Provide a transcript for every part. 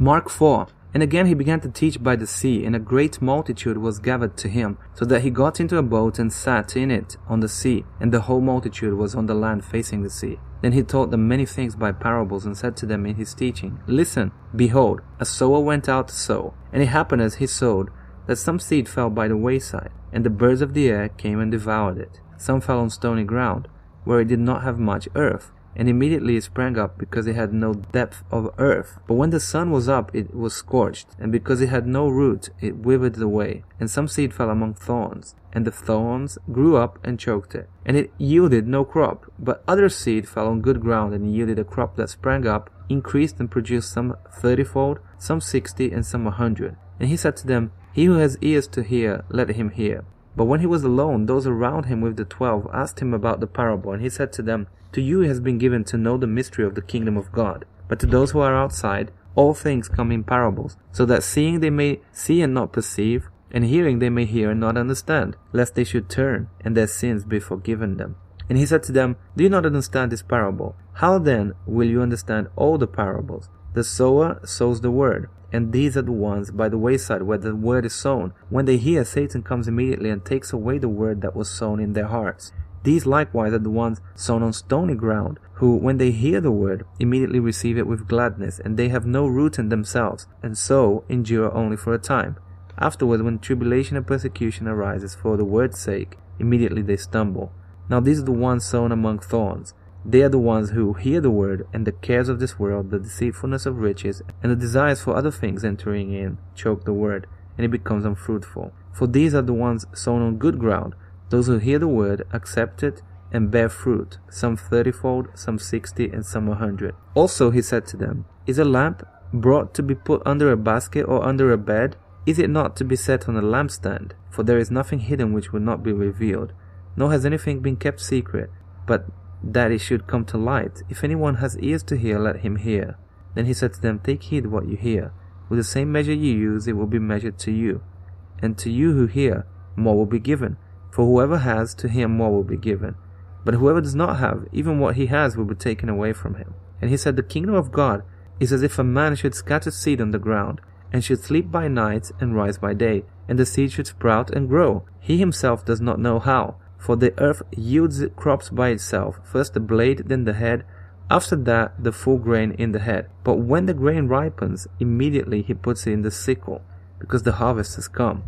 Mark 4. And again he began to teach by the sea, and a great multitude was gathered to him, so that he got into a boat and sat in it on the sea, and the whole multitude was on the land facing the sea. Then he taught them many things by parables, and said to them in his teaching, Listen, behold, a sower went out to sow. And it happened as he sowed, that some seed fell by the wayside, and the birds of the air came and devoured it. Some fell on stony ground, where it did not have much earth, and immediately it sprang up, because it had no depth of earth. But when the sun was up, it was scorched, and because it had no root, it withered away. And some seed fell among thorns, and the thorns grew up and choked it, and it yielded no crop. But other seed fell on good ground, and yielded a crop that sprang up, increased, and produced some 30-fold, some 60, and some 100. And he said to them, He who has ears to hear, let him hear. But when he was alone, those around him with the 12 asked him about the parable, and he said to them, To you it has been given to know the mystery of the kingdom of God, but to those who are outside, all things come in parables, so that seeing they may see and not perceive, and hearing they may hear and not understand, lest they should turn, and their sins be forgiven them. And he said to them, Do you not understand this parable? How then will you understand all the parables? The sower sows the word, and these are the ones by the wayside where the word is sown. When they hear, Satan comes immediately and takes away the word that was sown in their hearts. These likewise are the ones sown on stony ground, who, when they hear the word, immediately receive it with gladness, and they have no root in themselves, and so endure only for a time. Afterward, when tribulation and persecution arises for the word's sake, immediately they stumble. Now these are the ones sown among thorns. They are the ones who hear the word, and the cares of this world, the deceitfulness of riches, and the desires for other things entering in, choke the word, and it becomes unfruitful. For these are the ones sown on good ground, those who hear the word, accept it, and bear fruit, some 30-fold, some 60, and some 100. Also he said to them, Is a lamp brought to be put under a basket or under a bed? Is it not to be set on a lampstand? For there is nothing hidden which will not be revealed, nor has anything been kept secret, but that it should come to light. If anyone has ears to hear, let him hear. Then he said to them, Take heed what you hear. With the same measure you use, it will be measured to you. And to you who hear, more will be given. For whoever has, to him more will be given. But whoever does not have, even what he has will be taken away from him. And he said, The kingdom of God is as if a man should scatter seed on the ground, and should sleep by night and rise by day, and the seed should sprout and grow. He himself does not know how. For the earth yields crops by itself, first the blade, then the head, after that the full grain in the head. But when the grain ripens, immediately he puts it in the sickle, because the harvest has come.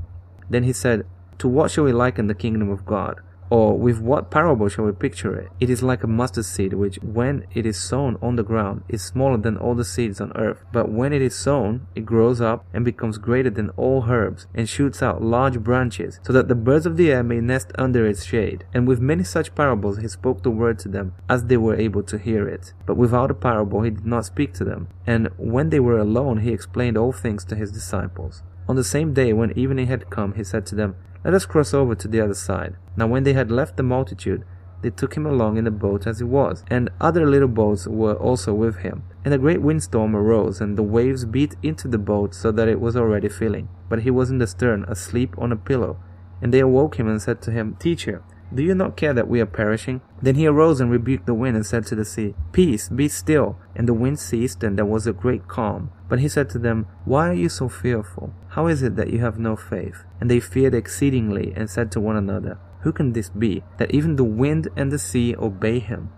Then he said, To what shall we liken the kingdom of God? Or with what parable shall we picture it? It is like a mustard seed, which, when it is sown on the ground, is smaller than all the seeds on earth. But when it is sown, it grows up and becomes greater than all herbs, and shoots out large branches, so that the birds of the air may nest under its shade. And with many such parables he spoke the word to them, as they were able to hear it. But without a parable he did not speak to them. And when they were alone, he explained all things to his disciples. On the same day, when evening had come, he said to them, Let us cross over to the other side. Now when they had left the multitude, they took him along in the boat as he was, and other little boats were also with him. And a great windstorm arose, and the waves beat into the boat, so that it was already filling. But he was in the stern, asleep on a pillow. And they awoke him and said to him, Teacher, do you not care that we are perishing? Then he arose and rebuked the wind and said to the sea, Peace, be still. And the wind ceased, and there was a great calm. But he said to them, Why are you so fearful? How is it that you have no faith? And they feared exceedingly, and said to one another, Who can this be, that even the wind and the sea obey him?